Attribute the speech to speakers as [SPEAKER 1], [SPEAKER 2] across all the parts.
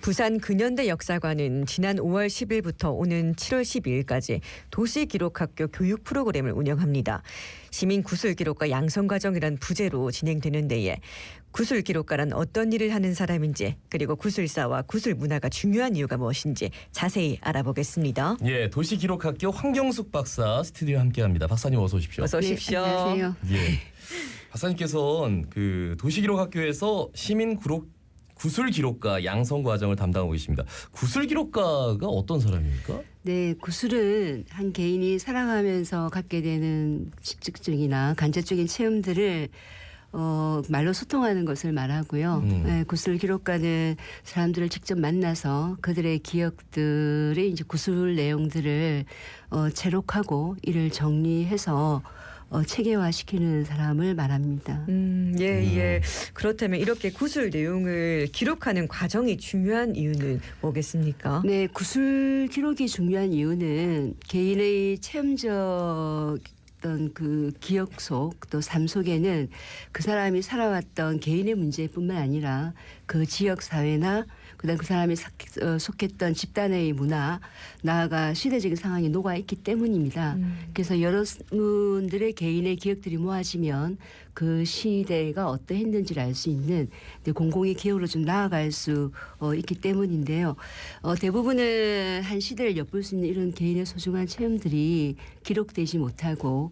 [SPEAKER 1] 부산 근현대 역사관은 지난 5월 10일부터 오는 7월 12일까지 도시기록학교 교육 프로그램을 운영합니다. 시민구술기록과 양성과정이란 부제로 진행되는 데에 구술기록가란 어떤 일을 하는 사람인지, 그리고 구술사와 구술문화가 중요한 이유가 무엇인지 자세히 알아보겠습니다.
[SPEAKER 2] 예, 도시기록학교 황경숙 박사 스튜디오에 함께합니다. 박사님 어서 오십시오.
[SPEAKER 1] 어서 오십시오.
[SPEAKER 3] 네, 안녕하세요.
[SPEAKER 2] 예, 박사님께서는 그 도시기록학교에서 구술기록가 양성과정을 담당하고 계십니다. 구술기록가가 어떤 사람입니까?
[SPEAKER 3] 네, 구술은 한 개인이 살아가면서 갖게 되는 직접적이나 간접적인 체험들을 말로 소통하는 것을 말하고요. 네, 구술 기록가는 사람들을 직접 만나서 그들의 기억들의 이제 구술 내용들을 체록하고 이를 정리해서 체계화시키는 사람을 말합니다.
[SPEAKER 1] 예. 그렇다면 이렇게 구술 내용을 기록하는 과정이 중요한 이유는 뭐겠습니까?
[SPEAKER 3] 네, 구술 기록이 중요한 이유는 개인의 체험적 그 기억 속 또 삶 속에는 그 사람이 살아왔던 개인의 문제뿐만 아니라 그 지역 사회나 그다음 그 사람이 속했던 집단의 문화, 나아가 시대적인 상황이 녹아 있기 때문입니다. 그래서 여러분들의 개인의 기억들이 모아지면 그 시대가 어떠했는지를 알 수 있는 공공의 기억으로 좀 나아갈 수 있기 때문인데요. 대부분은 한 시대를 엿볼 수 있는 이런 개인의 소중한 체험들이 기록되지 못하고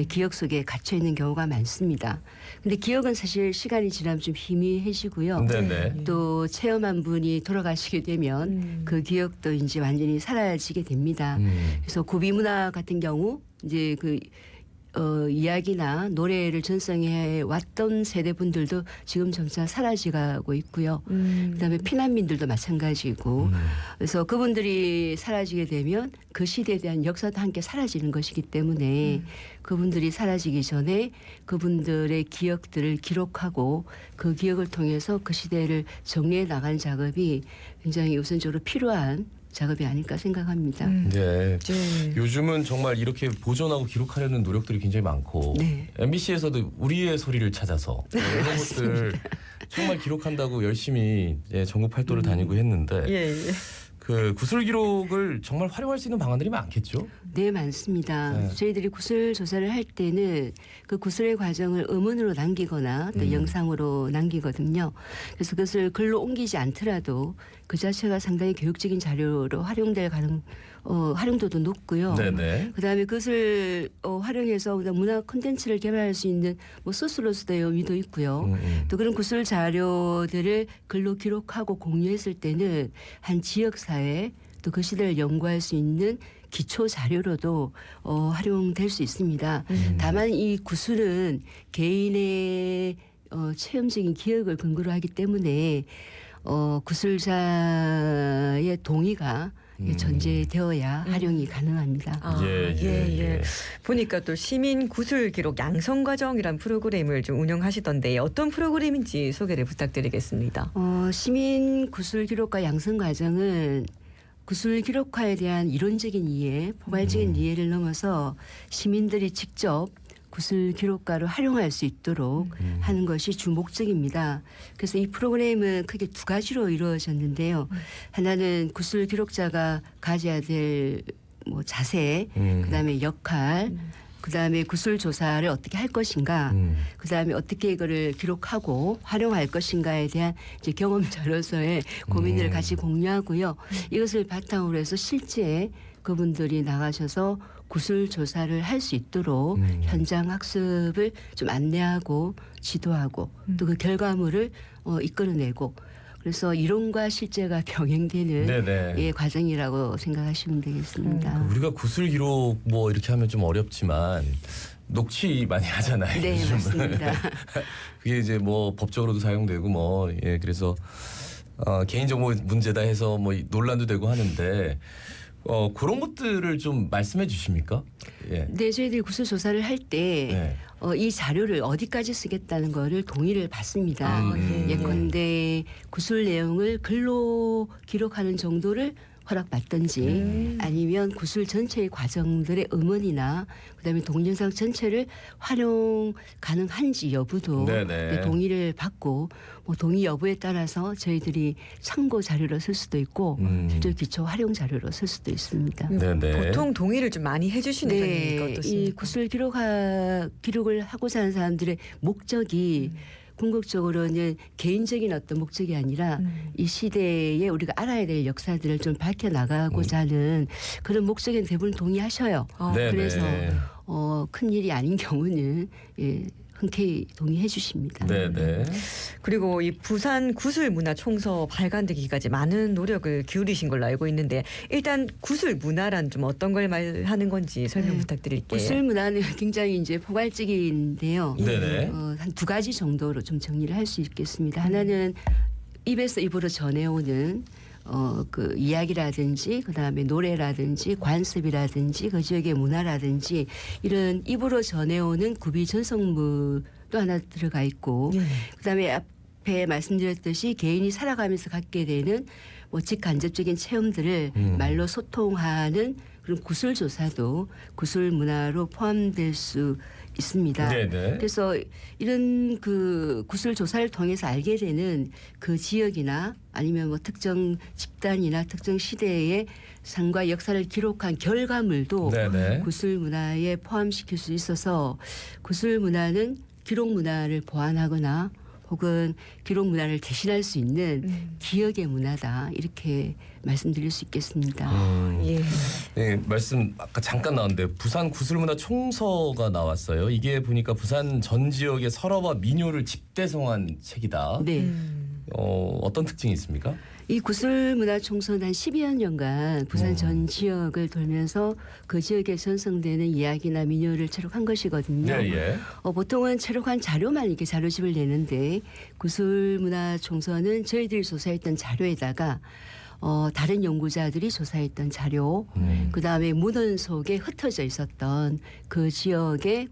[SPEAKER 3] 기억 속에 갇혀 있는 경우가 많습니다. 근데 기억은 사실 시간이 지나면 좀 희미해지고요.
[SPEAKER 2] 네네.
[SPEAKER 3] 또 체험한 분이 돌아가시게 되면 그 기억도 이제 완전히 사라지게 됩니다. 그래서 구비문화 같은 경우 이제 그 이야기나 노래를 전성해 왔던 세대분들도 지금 점차 사라지고 있고요. 그다음에 피난민들도 마찬가지고 그래서 그분들이 사라지게 되면 그 시대에 대한 역사도 함께 사라지는 것이기 때문에 그분들이 사라지기 전에 그분들의 기억들을 기록하고 그 기억을 통해서 그 시대를 정리해 나가는 작업이 굉장히 우선적으로 필요한 작업이 아닐까 생각합니다.
[SPEAKER 2] 네.
[SPEAKER 1] 네.
[SPEAKER 2] 요즘은 정말 이렇게 보존하고 기록하려는 노력들이 굉장히 많고
[SPEAKER 3] 네.
[SPEAKER 2] MBC에서도 우리의 소리를 찾아서 이런 것들 정말 기록한다고 열심히 전국 팔도를 다니고 했는데
[SPEAKER 1] 예.
[SPEAKER 2] 그 구술 기록을 정말 활용할 수 있는 방안들이 많겠죠?
[SPEAKER 3] 네, 많습니다.
[SPEAKER 2] 네.
[SPEAKER 3] 저희들이 구술 조사를 할 때는 그 구술의 과정을 음원으로 남기거나 또 영상으로 남기거든요. 그래서 그것을 글로 옮기지 않더라도 그 자체가 상당히 교육적인 자료로 활용될 활용도도 높고요.
[SPEAKER 2] 네네.
[SPEAKER 3] 그다음에 그것을 활용해서 문화 콘텐츠를 개발할 수 있는 소스로서의 의미도 있고요. 또 그런 구술 자료들을 글로 기록하고 공유했을 때는 한 지역 사회 또 그 시대를 연구할 수 있는 기초 자료로도 활용될 수 있습니다. 다만 이 구술은 개인의 체험적인 기억을 근거로 하기 때문에 구술자의 동의가 전제되어야 활용이 가능합니다.
[SPEAKER 1] 예. 보니까 또 시민 구술 기록 양성 과정이란 프로그램을 좀 운영하시던데 어떤 프로그램인지 소개를 부탁드리겠습니다.
[SPEAKER 3] 시민 구술 기록과 양성 과정은 구술 기록화에 대한 이론적인 이해, 포괄적인 이해를 넘어서 시민들이 직접 구술 기록가를 활용할 수 있도록 하는 것이 주 목적입니다. 그래서 이 프로그램은 크게 두 가지로 이루어졌는데요. 하나는 구술 기록자가 가져야 될 자세, 그다음에 역할, 그다음에 구술 조사를 어떻게 할 것인가, 그다음에 어떻게 이거를 기록하고 활용할 것인가에 대한 이제 경험자로서의 고민을 같이 공유하고요. 이것을 바탕으로 해서 실제 그분들이 나가셔서 구술 조사를 할 수 있도록 현장 학습을 좀 안내하고 지도하고 또 그 결과물을 이끌어내고, 그래서 이론과 실제가 병행되는 과정이라고 생각하시면 되겠습니다.
[SPEAKER 2] 우리가 구술 기록 이렇게 하면 좀 어렵지만 녹취 많이 하잖아요.
[SPEAKER 3] 네,
[SPEAKER 2] 요즘은.
[SPEAKER 3] 맞습니다.
[SPEAKER 2] 그게 이제 법적으로도 사용되고 그래서 개인정보 문제다 해서 논란도 되고 하는데 그런 것들을 좀 말씀해 주십니까? 예.
[SPEAKER 3] 네, 저희들이 구술 조사를 할 때 이 자료를 어디까지 쓰겠다는 거를 동의를 받습니다. 예컨대 구술 내용을 글로 기록하는 정도를 허락받든지 아니면 구술 전체의 과정들의 음원이나 그다음에 동영상 전체를 활용 가능한지 여부도
[SPEAKER 2] 네네.
[SPEAKER 3] 동의를 받고 뭐 동의 여부에 따라서 저희들이 참고 자료로 쓸 수도 있고 실제 기초 활용 자료로 쓸 수도 있습니다.
[SPEAKER 2] 네네.
[SPEAKER 1] 보통 동의를 좀 많이 해주시는 편이니까
[SPEAKER 3] 이
[SPEAKER 1] 어떻습니까?
[SPEAKER 3] 구술 기록을 하고자 하는 사람들의 목적이 궁극적으로는 개인적인 어떤 목적이 아니라 이 시대에 우리가 알아야 될 역사들을 좀 밝혀나가고자 하는 그런 목적에는 대부분 동의하셔요.
[SPEAKER 2] 네네.
[SPEAKER 3] 그래서 큰 일이 아닌 경우는 흔쾌히 동의해 주십니다.
[SPEAKER 2] 네네.
[SPEAKER 1] 그리고 이 부산 구슬문화총서 발간되기까지 많은 노력을 기울이신 걸로 알고 있는데 일단 구슬문화란 좀 어떤 걸 말하는 건지 설명 부탁드릴게요.
[SPEAKER 3] 구술 문화는 굉장히 이제 포괄적인데요.
[SPEAKER 2] 네네.
[SPEAKER 3] 한 두 가지 정도로 좀 정리를 할 수 있겠습니다. 하나는 입에서 입으로 전해오는 그 이야기라든지 그다음에 노래라든지 관습이라든지 그 지역의 문화라든지 이런 입으로 전해오는 구비 전성물도 하나 들어가 있고 그다음에 앞에 말씀드렸듯이 개인이 살아가면서 갖게 되는 뭐 직간접적인 체험들을 말로 소통하는 그런 구술 조사도 구술 문화로 포함될 수 있습니다.
[SPEAKER 2] 네네.
[SPEAKER 3] 그래서 이런 그 구술 조사를 통해서 알게 되는 그 지역이나 아니면 뭐 특정 집단이나 특정 시대의 삶과 역사를 기록한 결과물도
[SPEAKER 2] 네네.
[SPEAKER 3] 구술 문화에 포함시킬 수 있어서 구술 문화는 기록 문화를 보완하거나 혹은 기록 문화를 대신할 수 있는 기억의 문화다 이렇게 말씀드릴 수 있겠습니다.
[SPEAKER 1] 예.
[SPEAKER 2] 네, 말씀 아까 잠깐 나왔는데 부산 구슬문화 총서가 나왔어요. 이게 보니까 부산 전 지역의 설화와 민요를 집대성한 책이다.
[SPEAKER 3] 네.
[SPEAKER 2] 어떤 특징이 있습니까?
[SPEAKER 3] 이 구슬문화총서는 한 12여 년간 부산 전 지역을 돌면서 그 지역에 전성되는 이야기나 민요를 체록한 것이거든요.
[SPEAKER 2] 예.
[SPEAKER 3] 보통은 체록한 자료만 이렇게 자료집을 내는데 구슬문화총서는 저희들이 조사했던 자료에다가 다른 연구자들이 조사했던 자료, 그다음에 문헌 속에 흩어져 있었던 그 지역의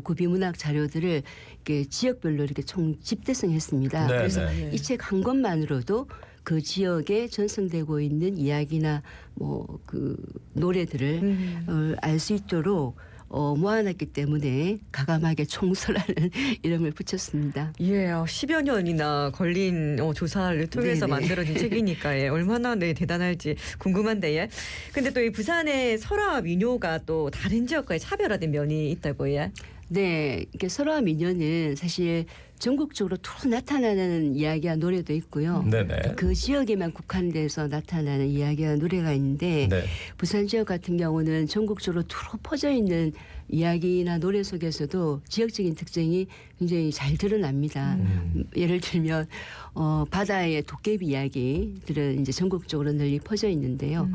[SPEAKER 3] 구비문학 자료들을 이렇게 지역별로 이렇게 총 집대성했습니다.
[SPEAKER 2] 네네.
[SPEAKER 3] 그래서 이 책 한 권만으로도 그 지역에 전승되고 있는 이야기나 뭐 그 노래들을 알 수 있도록 모아놨기 때문에 가감하게 총서라는 이름을 붙였습니다.
[SPEAKER 1] 예, 10여 년이나 걸린 조사를 통해서
[SPEAKER 3] 네네.
[SPEAKER 1] 만들어진 책이니까 예, 얼마나 대단할지 궁금한데 예. 근데 또 이 부산의 설화 민요가 또 다른 지역과의 차별화된 면이 있다고 예.
[SPEAKER 3] 네, 이게 설화 민요는 사실 전국적으로 투로 나타나는 이야기와 노래도 있고요.
[SPEAKER 2] 네네.
[SPEAKER 3] 그 지역에만 국한돼서 나타나는 이야기와 노래가 있는데
[SPEAKER 2] 네.
[SPEAKER 3] 부산 지역 같은 경우는 전국적으로 투로 퍼져 있는 이야기나 노래 속에서도 지역적인 특징이 굉장히 잘 드러납니다. 예를 들면 바다의 도깨비 이야기들은 이제 전국적으로 널리 퍼져 있는데요.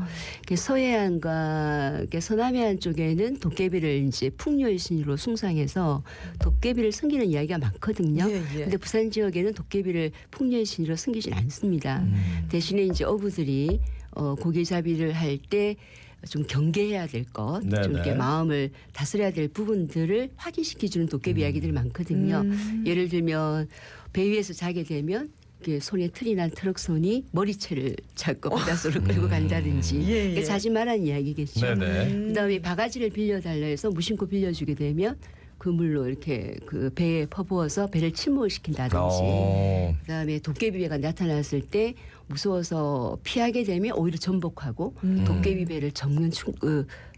[SPEAKER 3] 서해안과 서남해안 쪽에는 도깨비를 이제 풍요의 신으로 숭상해서 도깨비를 섬기는 이야기가 많거든요. 근데 부산 지역에는 도깨비를 풍요의 신으로 섬기진 않습니다. 대신에 이제 어부들이 고기잡이를 할 때 좀 경계해야 될 것, 좀
[SPEAKER 2] 네네.
[SPEAKER 3] 이렇게 마음을 다스려야 될 부분들을 확인시켜주는 도깨비 이야기들이 많거든요. 예를 들면 배 위에서 자게 되면 손에 틀이 난 트럭손이 머리채를 잡고 바닷속으로 끌고 간다든지
[SPEAKER 1] 예, 예.
[SPEAKER 3] 그게 자지 말라는 이야기겠죠.
[SPEAKER 2] 네네.
[SPEAKER 3] 그다음에 바가지를 빌려달라 해서 무심코 빌려주게 되면 그 물로 이렇게 그 배에 퍼부어서 배를 침몰시킨다든지 그다음에 도깨비 배가 나타났을 때 무서워서 피하게 되면 오히려 전복하고 도깨비 배를 정면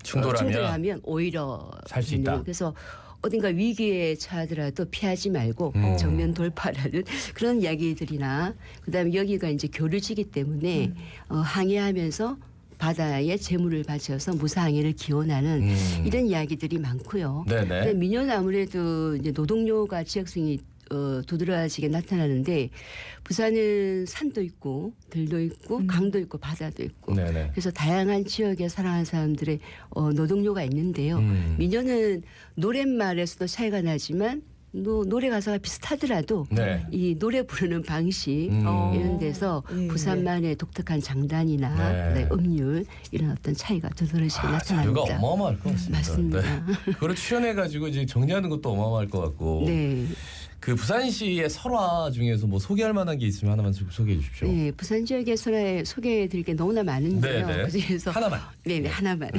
[SPEAKER 3] 충돌하면 오히려
[SPEAKER 2] 살수 있다.
[SPEAKER 3] 그래서 어딘가 위기에 처하더라도 피하지 말고 정면 돌파라는 그런 이야기들이나 그다음에 여기가 이제 교류지기 때문에 항해하면서 바다에 재물을 바쳐서 무사항해를 기원하는 이런 이야기들이 많고요.
[SPEAKER 2] 네네.
[SPEAKER 3] 근데 민요는 아무래도 이제 노동요가 지역성이 두드러지게 나타나는데 부산은 산도 있고 들도 있고 강도 있고 바다도 있고
[SPEAKER 2] 네네.
[SPEAKER 3] 그래서 다양한 지역에 살아가는 사람들의 노동요가 있는데요. 민요는 노랫말에서도 차이가 나지만 노래 가사가 비슷하더라도
[SPEAKER 2] 네.
[SPEAKER 3] 이 노래 부르는 방식 이런 데서
[SPEAKER 1] 예,
[SPEAKER 3] 부산만의 독특한 장단이나
[SPEAKER 2] 네.
[SPEAKER 3] 음률 이런 어떤 차이가 두드러지게
[SPEAKER 2] 자료가
[SPEAKER 3] 나타납니다.
[SPEAKER 2] 어마어마할 것 같습니다.
[SPEAKER 3] 맞습니다.
[SPEAKER 2] 네. 그걸 추연해가지고 이제 정리하는 것도 어마어마할 것 같고.
[SPEAKER 3] 네.
[SPEAKER 2] 그 부산시의 설화 중에서 뭐 소개할 만한 게 있으면 하나만 좀 소개해 주십시오.
[SPEAKER 3] 네, 부산 지역의 설화에 소개해드릴 게 너무나 많은데요.
[SPEAKER 2] 네네.
[SPEAKER 3] 그중에서
[SPEAKER 2] 하나만.
[SPEAKER 3] 네네 하나만.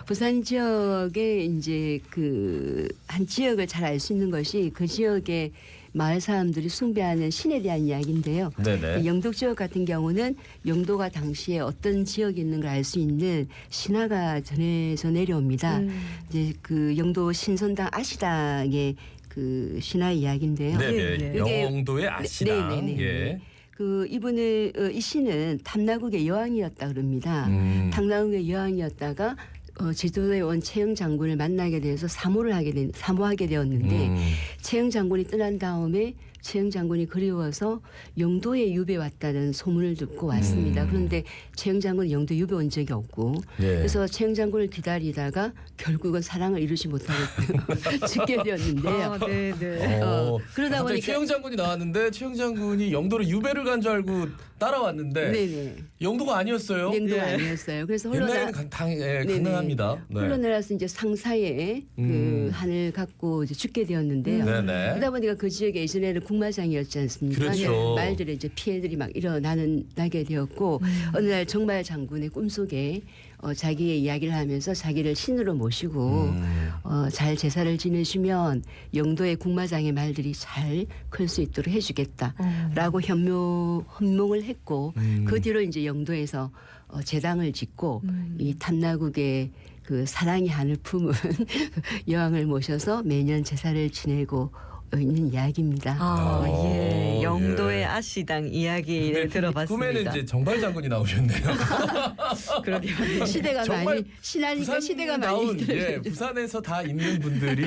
[SPEAKER 3] 부산 지역에 이제 그 한 지역을 잘 알 수 있는 것이 그 지역의 마을 사람들이 숭배하는 신에 대한 이야기인데요.
[SPEAKER 2] 네네.
[SPEAKER 3] 영도 지역 같은 경우는 영도가 당시에 어떤 지역이 있는 걸 알 수 있는 신화가 전해져 내려옵니다. 이제 그 영도 신선당 아시당의 그 신화 이야기인데요.
[SPEAKER 2] 네네.
[SPEAKER 3] 이게-
[SPEAKER 2] 영도의 아시당.
[SPEAKER 3] 네네네.
[SPEAKER 2] 예.
[SPEAKER 3] 그 이분은 이 씨는 탐나국의 여왕이었다 그럽니다. 탐나국의 여왕이었다가 제주도에 온 최영 장군을 만나게 돼서 사모하게 되었는데 최영 장군이 떠난 다음에 최영 장군이 그리워서 영도에 유배 왔다는 소문을 듣고 왔습니다. 그런데 최영 장군은 영도 유배 온 적이 없고
[SPEAKER 2] 예.
[SPEAKER 3] 그래서 최영 장군을 기다리다가 결국은 사랑을 이루지 못하고 죽게 되었는데요.
[SPEAKER 1] 아, 네네.
[SPEAKER 3] 그러다
[SPEAKER 2] 갑자기
[SPEAKER 3] 보니까
[SPEAKER 2] 최영 장군이 나왔는데 최영 장군이 영도로 유배를 간 줄 알고 따라왔는데
[SPEAKER 3] 네네.
[SPEAKER 2] 영도가 아니었어요.
[SPEAKER 3] 냉도가
[SPEAKER 1] 예.
[SPEAKER 3] 아니었어요. 그래서
[SPEAKER 2] 옛날에는 가능합니다. 네.
[SPEAKER 3] 흘러내려서 이제 상사에 그 한을 갖고 이제 죽게 되었는데요.
[SPEAKER 2] 네네.
[SPEAKER 3] 그러다 보니까 그 지역에 예전에는 국마장이었지 않습니까?
[SPEAKER 2] 그렇죠.
[SPEAKER 3] 말들의 이제 피해들이 막 나게 되었고 어느 날 정말 장군의 꿈속에 자기의 이야기를 하면서 자기를 신으로 모시고 잘 제사를 지내주면 영도의 국마장의 말들이 잘 클 수 있도록 해주겠다라고 헌몽을 했고 그 뒤로 이제 영도에서 제당을 짓고 이 탐나국의 그 사랑의 한을 품은 여왕을 모셔서 매년 제사를 지내고 있는 이야기입니다.
[SPEAKER 1] 아, 예.
[SPEAKER 2] 예.
[SPEAKER 1] 영도의 아시당 이야기를
[SPEAKER 2] 근데
[SPEAKER 1] 들어봤습니다.
[SPEAKER 2] 꿈에는 이제 정발 장군이 나오셨네요.
[SPEAKER 1] 그러게요.
[SPEAKER 3] 시대가
[SPEAKER 2] 정말
[SPEAKER 3] 많이 신하니까
[SPEAKER 2] 부산
[SPEAKER 3] 시대가
[SPEAKER 2] 나온,
[SPEAKER 3] 많이
[SPEAKER 2] 예, 부산에서 다 있는 분들이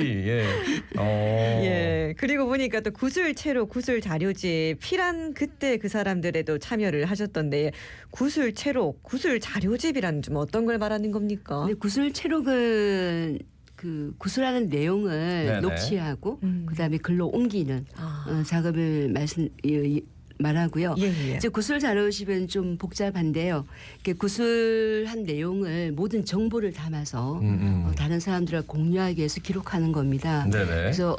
[SPEAKER 1] 예. 그리고 보니까 또 구슬체로 구슬 자료집 피란 그때 그 사람들에도 참여를 하셨던데 구슬체로 구슬 자료집이란 좀 어떤 걸 말하는 겁니까?
[SPEAKER 3] 근데 구슬 체록은 그 구슬하는 내용을
[SPEAKER 2] 네네.
[SPEAKER 3] 녹취하고 그다음에 글로 옮기는
[SPEAKER 1] 아.
[SPEAKER 3] 작업을 말하고요.
[SPEAKER 1] 예, 예.
[SPEAKER 3] 이제 구슬 자료집은 좀 복잡한데요. 이렇게 구슬한 내용을 모든 정보를 담아서 다른 사람들과 공유하기 위해서 기록하는 겁니다.
[SPEAKER 2] 네네.
[SPEAKER 3] 그래서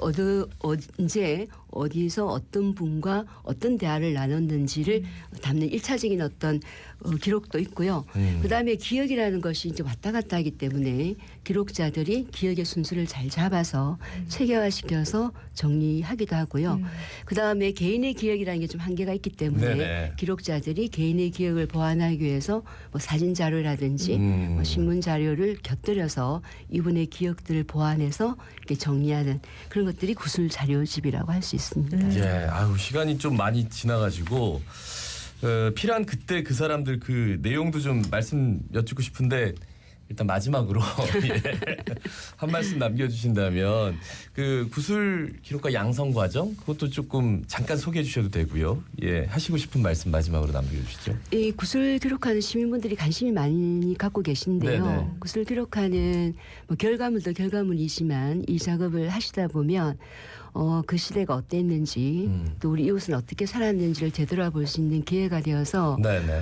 [SPEAKER 3] 언제 어디서 어떤 분과 어떤 대화를 나눴는지를 담는 일차적인 어떤 기록도 있고요. 그다음에 기억이라는 것이 이제 왔다 갔다 하기 때문에 기록자들이 기억의 순서를 잘 잡아서 체계화시켜서 정리하기도 하고요. 그다음에 개인의 기억이라는 게 좀 한계가 있기 때문에
[SPEAKER 2] 네네.
[SPEAKER 3] 기록자들이 개인의 기억을 보완하기 위해서 뭐 사진 자료라든지 뭐 신문 자료를 곁들여서 이분의 기억들을 보완해서 이렇게 정리하는 그런 것들이 구술 자료집이라고 할 수 있습니다.
[SPEAKER 2] 예, 아유 시간이 좀 많이 지나가지고 필요한 그때 그 사람들 그 내용도 좀 말씀 여쭙고 싶은데 일단 마지막으로 예, 한 말씀 남겨주신다면 그 구술 기록과 양성 과정 그것도 조금 잠깐 소개해 주셔도 되고요. 예, 하시고 싶은 말씀 마지막으로 남겨주시죠.
[SPEAKER 3] 이 구슬 기록하는 시민분들이 관심이 많이 갖고 계신데요.
[SPEAKER 2] 네네.
[SPEAKER 3] 구슬 기록하는 뭐 결과물도 결과물이지만 이 작업을 하시다 보면 그 시대가 어땠는지 또 우리 이웃은 어떻게 살았는지를 되돌아볼 수 있는 기회가 되어서
[SPEAKER 2] 네네.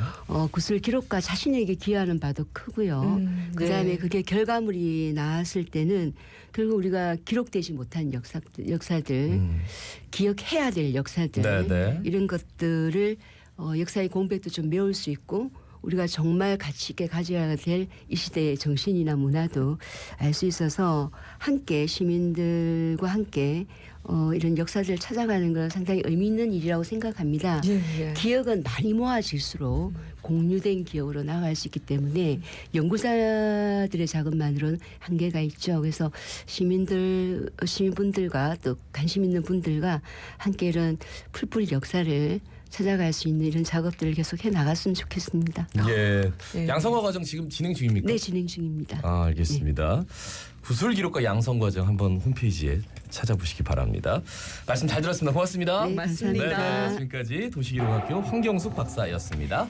[SPEAKER 3] 구슬 기록과 자신에게 기여하는 바도 크고요. 그다음에
[SPEAKER 1] 네.
[SPEAKER 3] 그게 결과물이 나왔을 때는 결국 우리가 기록되지 못한 역사들 기억해야 될 역사들
[SPEAKER 2] 네네.
[SPEAKER 3] 이런 것들을 역사의 공백도 좀 메울 수 있고 우리가 정말 가치 있게 가져야 될 이 시대의 정신이나 문화도 알 수 있어서 함께 시민들과 함께 이런 역사들을 찾아가는 건 상당히 의미 있는 일이라고 생각합니다.
[SPEAKER 1] 예, 예.
[SPEAKER 3] 기억은 많이 모아질수록 공유된 기억으로 나아갈 수 있기 때문에 연구자들의 작업만으로는 한계가 있죠. 그래서 시민분들과 또 관심 있는 분들과 함께 이런 풀뿌리 역사를 찾아갈 수 있는 이런 작업들을 계속 해 나갔으면 좋겠습니다.
[SPEAKER 2] 예.
[SPEAKER 1] 예.
[SPEAKER 2] 양성화 과정 지금 진행 중입니까?
[SPEAKER 3] 네, 진행 중입니다.
[SPEAKER 2] 아, 알겠습니다. 구술 기록과 양성 과정 한번 홈페이지에 찾아보시기 바랍니다. 말씀 잘 들었습니다. 고맙습니다.
[SPEAKER 3] 네,
[SPEAKER 1] 맞습니다.
[SPEAKER 2] 네, 지금까지 도시기록학교 황경숙 박사였습니다.